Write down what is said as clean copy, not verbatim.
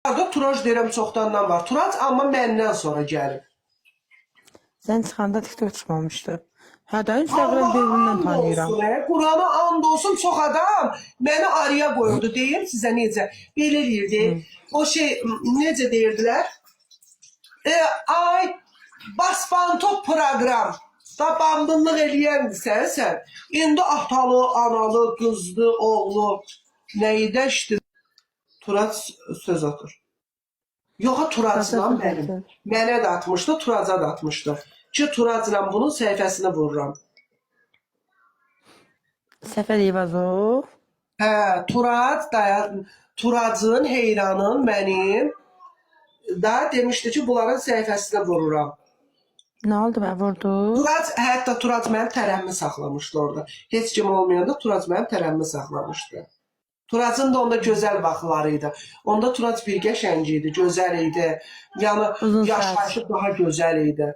Arada Turac deyirəm çoxdandan var. Turac amma məndən sonra gəlib. Sən çıxanda TikTok çıxmamışdı. Hə də Instagram bir-birindən tanıyıram. Qurana and olsun, çox adam məni araya qoyurdu. Deyim sizə necə. Belə deyirdi. O şey, necə deyirdilər? Ay, basbantop proqram. Da bandınlıq eləyəndirsən sən. İndi atalı, analı, qızlı, oğlu. Nəyi dəşdir? Turac söz atır. Yoxa, Turacla mənim. Mənə də atmışdı, Turaca da atmışdı. Ki, Turacla bunun səhifəsini vururam. Səfər Eyvazov. Hə, Turacın, Heyranın, mənim da demişdi ki, bunların səhifəsini vururam. Nə oldu mən vurdu? Hətta Turac mənim tərəmmimi saxlamışdı orada. Heç kim olmayanda Turac mənim tərəmmimi saxlamışdı. Turacın da onda gözəl vaxtları idi. Onda Turac bir qəşəng idi, gözəl idi. Yəni, yaşayışı daha gözəl idi.